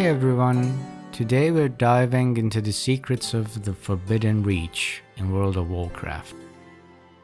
everyone, today we're diving into the secrets of the Forbidden Reach in World of Warcraft.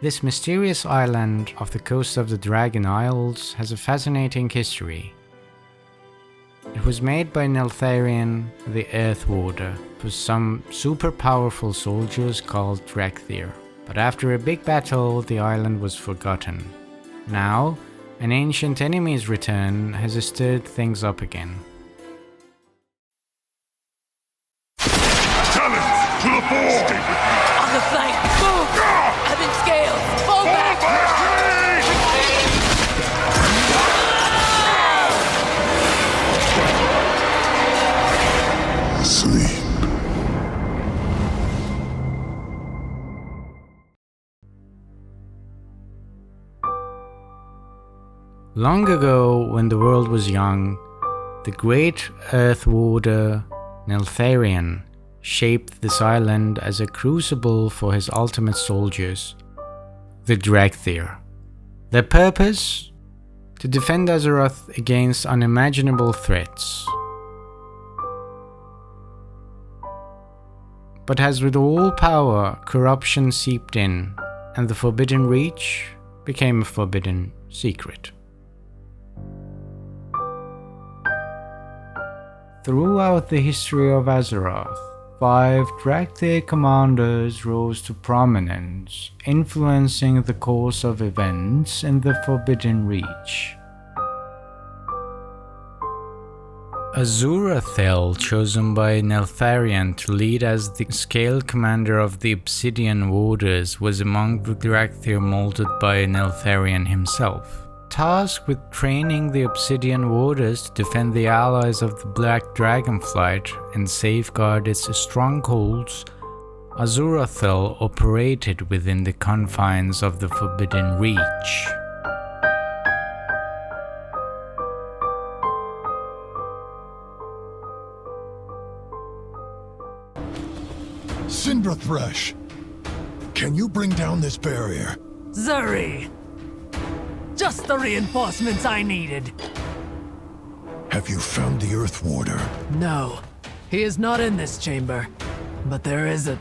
This mysterious island off the coast of the Dragon Isles has a fascinating history. It was made by Neltharion, the Earth Warder, for some super powerful soldiers called Dracthyr. But after a big battle, the island was forgotten. Now, an ancient enemy's return has stirred things up again. Talons, to the fore! On the flank! Move! Heaven scales! Fall back! Sleep. Long ago, when the world was young, the great Earth Warder Neltharion shaped this island as a crucible for his ultimate soldiers, the Dracthyr. Their purpose? To defend Azeroth against unimaginable threats. But as with all power, corruption seeped in, and the Forbidden Reach became a forbidden secret. Throughout the history of Azeroth, 5 Dracthyr commanders rose to prominence, influencing the course of events in the Forbidden Reach. Azurathel, chosen by Neltharion to lead as the scale commander of the Obsidian Warders, was among the Dracthyr molded by Neltharion himself. Tasked with training the Obsidian Warders to defend the allies of the Black Dragonflight and safeguard its strongholds, Azurathel operated within the confines of the Forbidden Reach. Cinderthresh, can you bring down this barrier? Zuri! Just the reinforcements I needed. Have you found the Earth Warder? No, he is not in this chamber. But there is a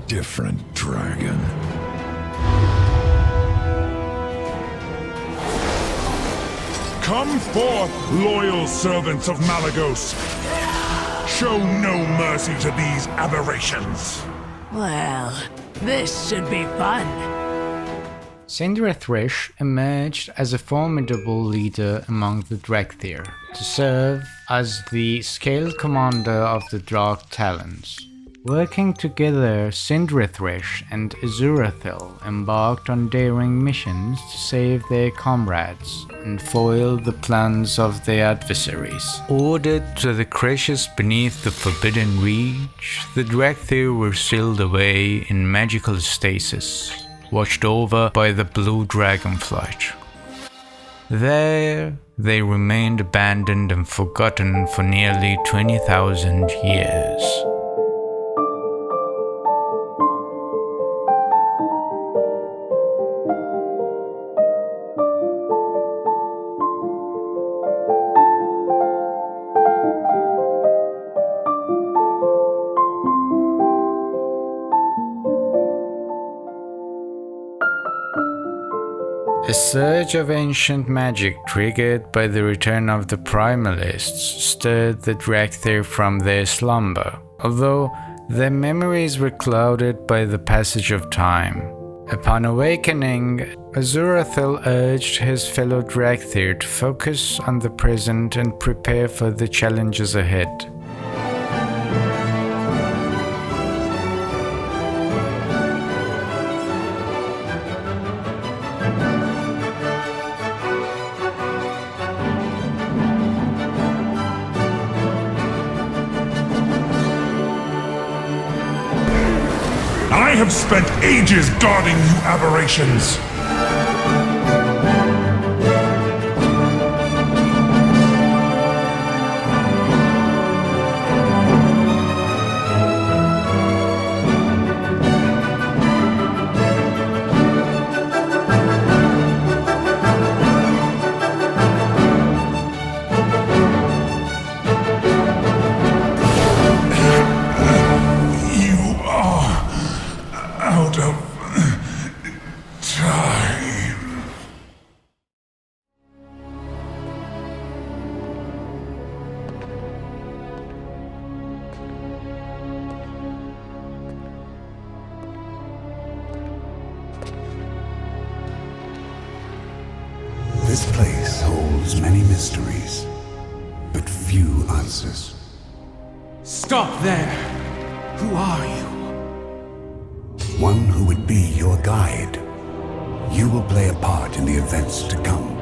different dragon. Come forth, loyal servants of Malygos! Show no mercy to these aberrations! Well, this should be fun. Cinderthresh emerged as a formidable leader among the Dracthyr, to serve as the scale commander of the Dark Talons. Working together, Cinderthresh and Azurathel embarked on daring missions to save their comrades and foil the plans of their adversaries. Ordered to the crevices beneath the Forbidden Reach, the Dracthyr were sealed away in magical stasis, watched over by the Blue Dragonflight. There, they remained abandoned and forgotten for nearly 20,000 years. A surge of ancient magic triggered by the return of the Primalists stirred the Dracthyr from their slumber, although their memories were clouded by the passage of time. Upon awakening, Azurathel urged his fellow Dracthyr to focus on the present and prepare for the challenges ahead. I have spent ages guarding you aberrations! This place holds many mysteries, but few answers. Stop there! Who are you? One who would be your guide. You will play a part in the events to come,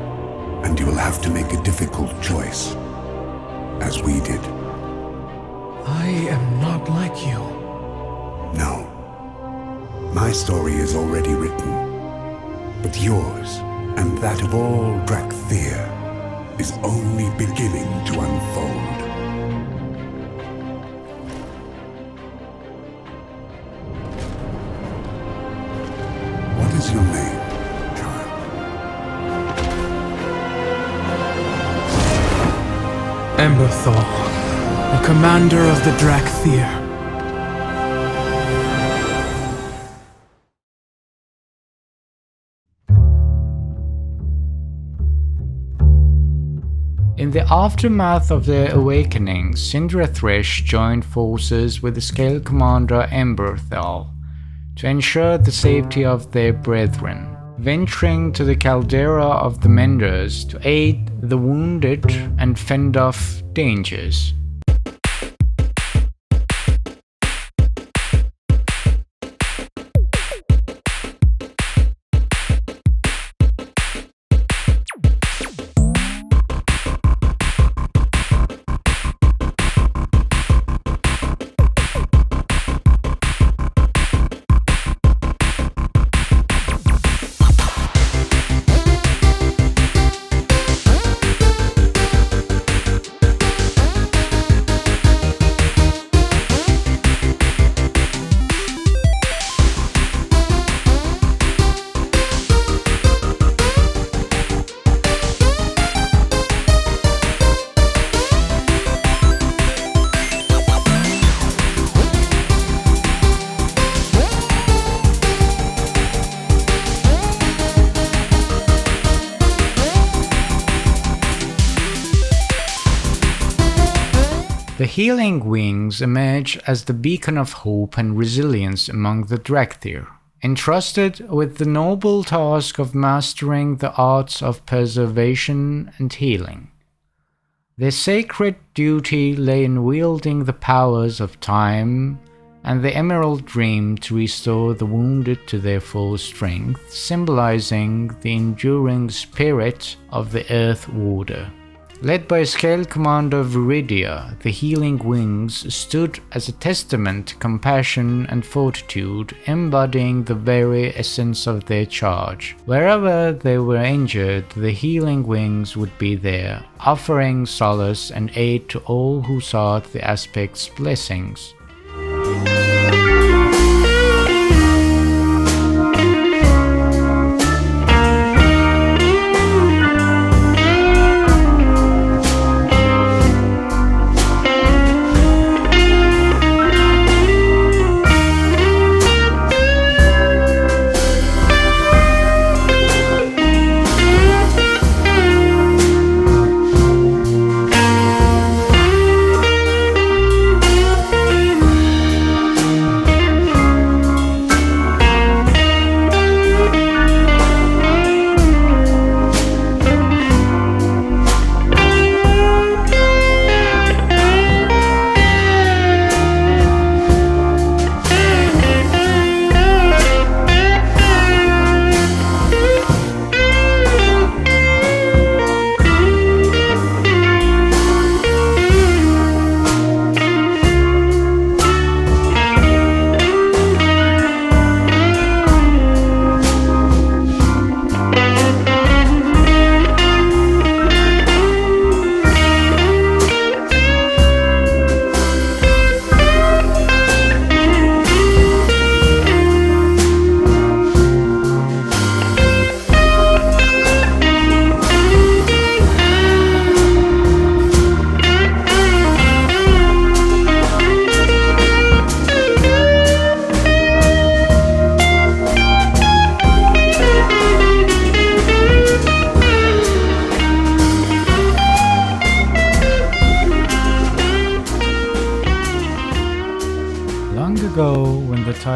and you will have to make a difficult choice, as we did. I am not like you. No. My story is already written, but yours, and that of all Dracthyr, is only beginning to unfold. What is your name, child? Emberthal, the commander of the Dracthyr. In the aftermath of their awakening, Thresh joined forces with the Scale Commander Emberthal to ensure the safety of their brethren, venturing to the caldera of the Menders to aid the wounded and fend off dangers. The Healing Wings emerge as the beacon of hope and resilience among the Dracthyr, entrusted with the noble task of mastering the arts of preservation and healing. Their sacred duty lay in wielding the powers of time and the Emerald Dream to restore the wounded to their full strength, symbolizing the enduring spirit of the Earth Warder. Led by Scale Commander Viridia, the Healing Wings stood as a testament to compassion and fortitude, embodying the very essence of their charge. Wherever they were injured, the Healing Wings would be there, offering solace and aid to all who sought the Aspect's blessings.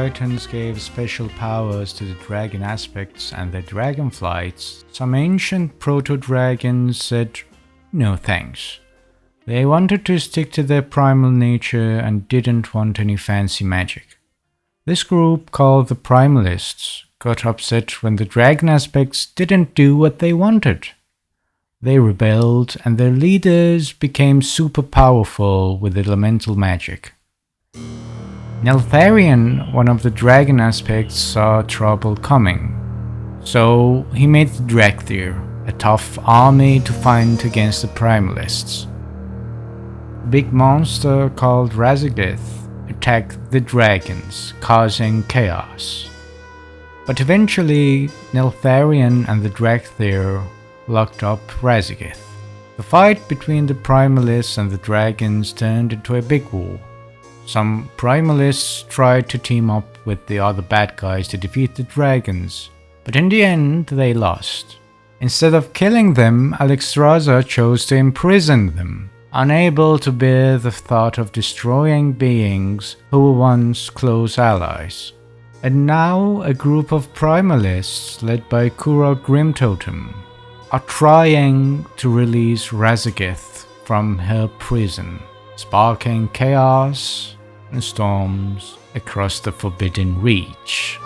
Titans gave special powers to the dragon aspects and the Dragonflights, some ancient proto-dragons said no thanks. They wanted to stick to their primal nature and didn't want any fancy magic. This group, called the Primalists, got upset when the dragon aspects didn't do what they wanted. They rebelled and their leaders became super powerful with elemental magic. Neltharion, one of the dragon aspects, saw trouble coming, so he made the Dracthyr, a tough army to fight against the Primalists. A big monster called Razageth attacked the dragons, causing chaos. But eventually, Neltharion and the Dracthyr locked up Razageth. The fight between the Primalists and the dragons turned into a big war. Some Primalists tried to team up with the other bad guys to defeat the dragons, but in the end they lost. Instead of killing them, Alexstrasza chose to imprison them, unable to bear the thought of destroying beings who were once close allies. And now a group of Primalists, led by Kura Grimtotem, are trying to release Razageth from her prison, sparking chaos and storms across the Forbidden Reach.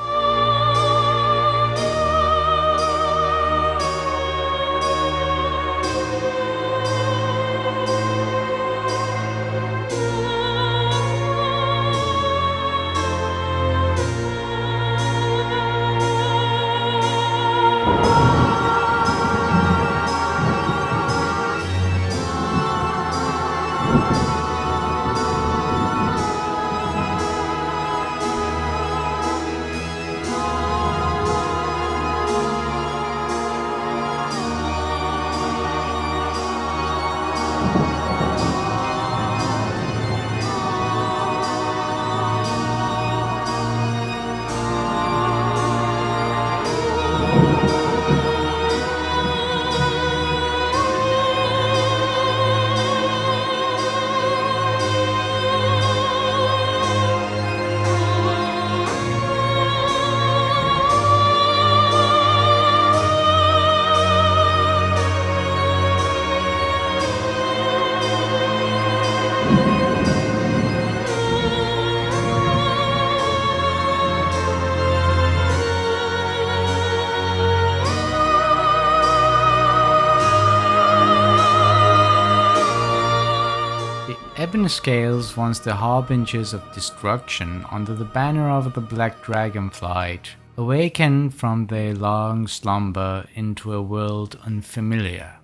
Ebon Scales, once the harbingers of destruction under the banner of the Black Dragonflight, awakened from their long slumber into a world unfamiliar.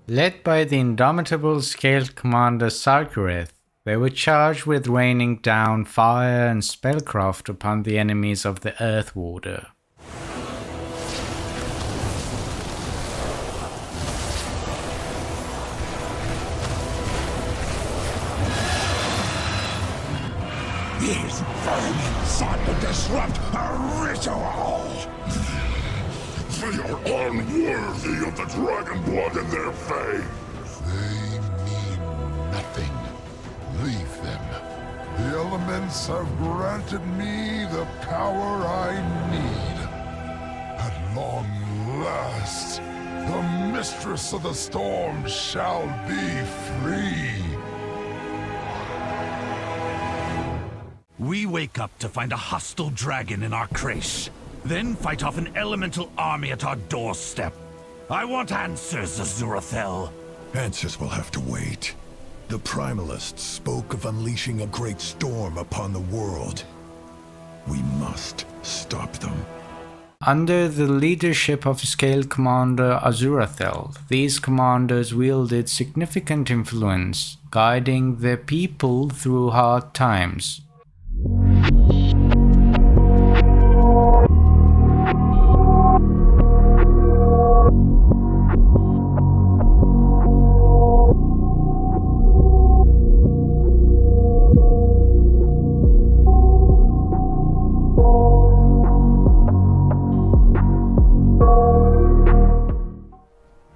Led by the indomitable Scaled Commander Sarkareth, they were charged with raining down fire and spellcraft upon the enemies of the Earth Warder. These vermin sought to disrupt a ritual! They are unworthy of the dragon blood in their veins! They mean nothing. Leave them. The elements have granted me the power I need. At long last, the mistress of the storm shall be free. We wake up to find a hostile dragon in our creche, then fight off an elemental army at our doorstep. I want answers, Azurathel. Answers will have to wait. The Primalists spoke of unleashing a great storm upon the world. We must stop them. Under the leadership of Scaled Commander Azurathel, these commanders wielded significant influence, guiding their people through hard times.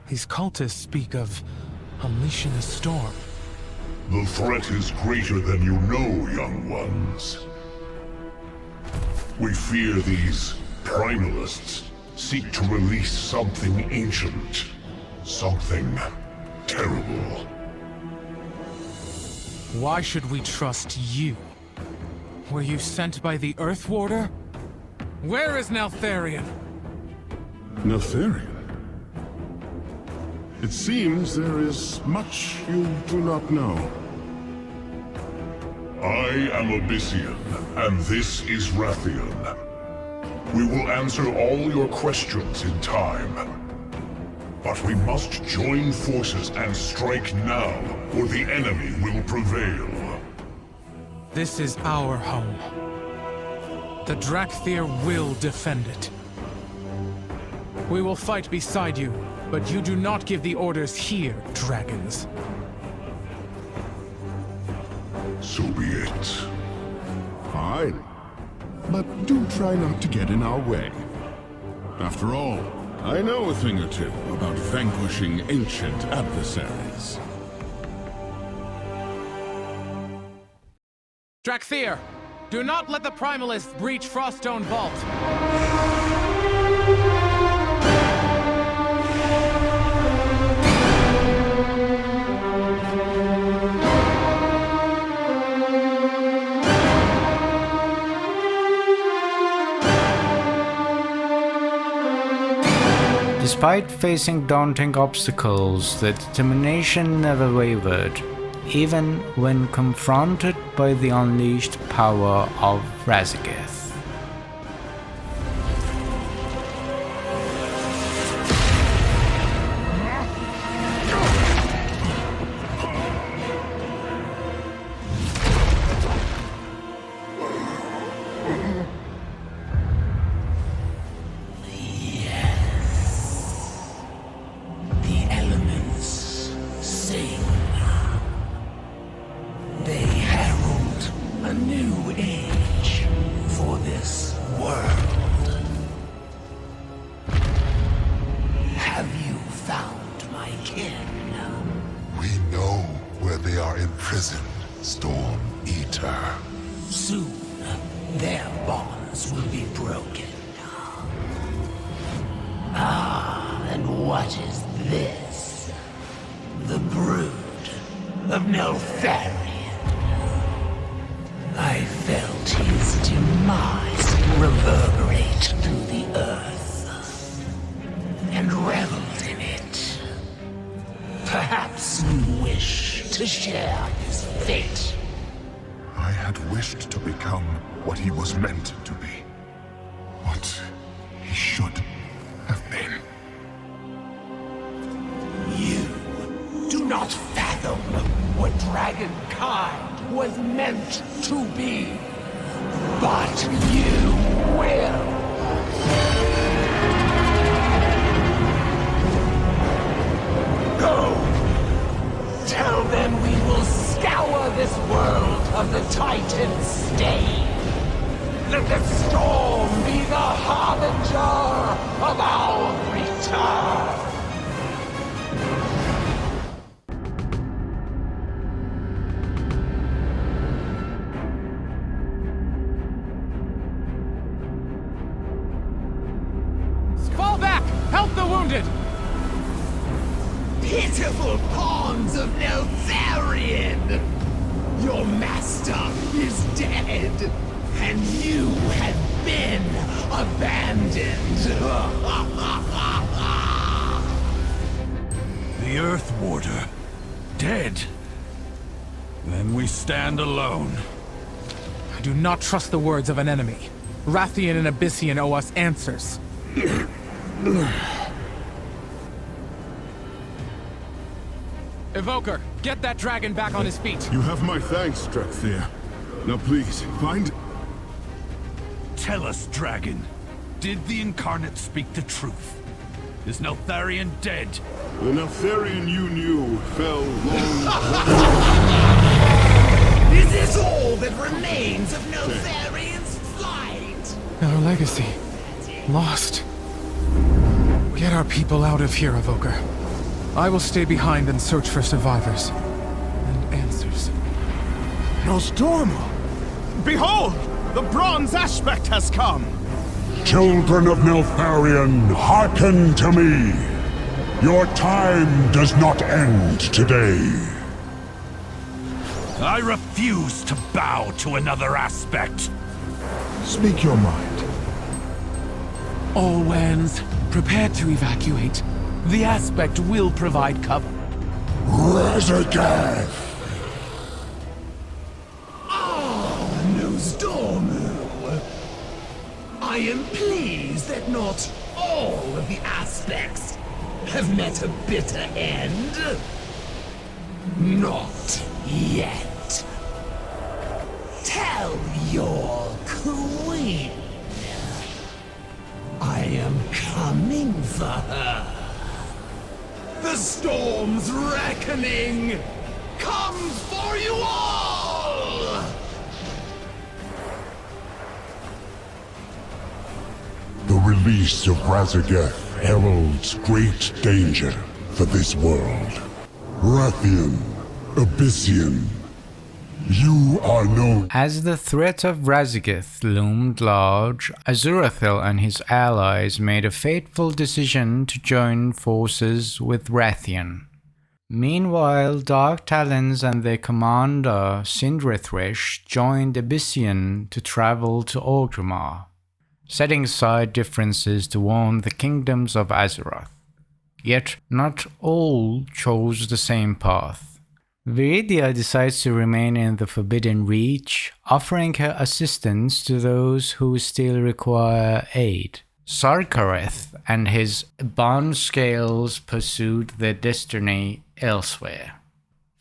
These cultists speak of unleashing a storm. The threat is greater than you know, young ones. We fear these primalists seek to release something ancient. Something terrible. Why should we trust you? Were you sent by the Earth Warder? Where is Neltharion? Neltharion? It seems there is much you do not know. I am Obsidian, and this is Rathian. We will answer all your questions in time. But we must join forces and strike now, or the enemy will prevail. This is our home. The Dracthyr will defend it. We will fight beside you, but you do not give the orders here, dragons. So be it. Fine. But do try not to get in our way. After all, I know a thing or two about vanquishing ancient adversaries. Dracthyr, do not let the Primalists breach Froststone Vault. Despite facing daunting obstacles, their determination never wavered, even when confronted by the unleashed power of Razageth. What is this? The brood of Neltharion. I felt his demise reverberate through the earth, and reveled in it. Perhaps you wish to share his fate. I had wished to become what he was meant to be. What he should have been. You do not fathom what dragonkind was meant to be. But you will. Go! Tell them we will scour this world of the Titan's stain. Let the storm be the harbinger of our return. Fall back! Help the wounded! Pitiful pawns of Neltharion! Your master is dead, and you have been abandoned. The Earth Warder, dead. Then we stand alone. I do not trust the words of an enemy. Rathian and Abyssian owe us answers. Evoker, get that dragon back on his feet. You have my thanks, Dracthyr. Now please, find... Tell us, dragon. Did the Incarnate speak the truth? Is Neltharion dead? The Neltharion you knew fell long... Is this all that remains of Neltharion's flight? Our legacy. Lost. Get our people out of here, Evoker. I will stay behind and search for survivors. And answers. Nostormo! Behold! The bronze aspect has come! Children of Neltharion, hearken to me! Your time does not end today. I refuse to bow to another aspect. Speak your mind. All lands, prepare to evacuate. The aspect will provide cover. Razageth! No storm. I am pleased that not all of the aspects have met a bitter end. Not yet. Tell your queen I am coming for her. The storm's reckoning comes for you all! The release of Razageth heralds great danger for this world. Rathian, Abyssian, you are known. As the threat of Razageth loomed large, Azurathil and his allies made a fateful decision to join forces with Rathian. Meanwhile, Dark Talons and their commander Sindrathresh joined Abyssian to travel to Orgrimmar, setting aside differences to warn the kingdoms of Azeroth. Yet not all chose the same path. Viridia decides to remain in the Forbidden Reach, offering her assistance to those who still require aid. Sarkareth and his bond scales pursued their destiny elsewhere.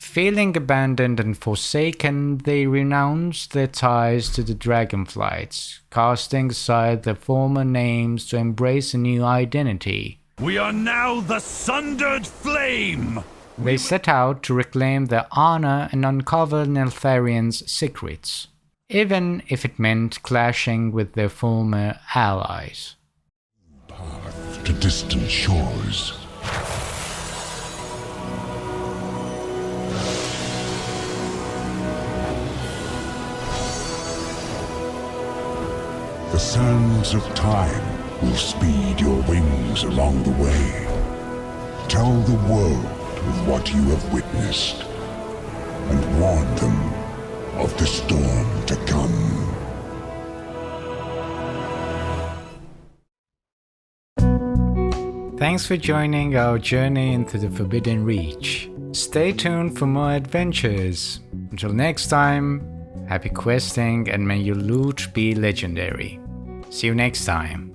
Feeling abandoned and forsaken, they renounced their ties to the Dragonflights, casting aside their former names to embrace a new identity. We are now the Sundered Flame! They set out to reclaim their honor and uncover Neltharion's secrets, even if it meant clashing with their former allies. Path to distant shores. The sands of time will speed your wings along the way. Tell the world of what you have witnessed, and warn them of the storm to come. Thanks for joining our journey into the Forbidden Reach. Stay tuned for more adventures. Until next time, happy questing and may your loot be legendary. See you next time.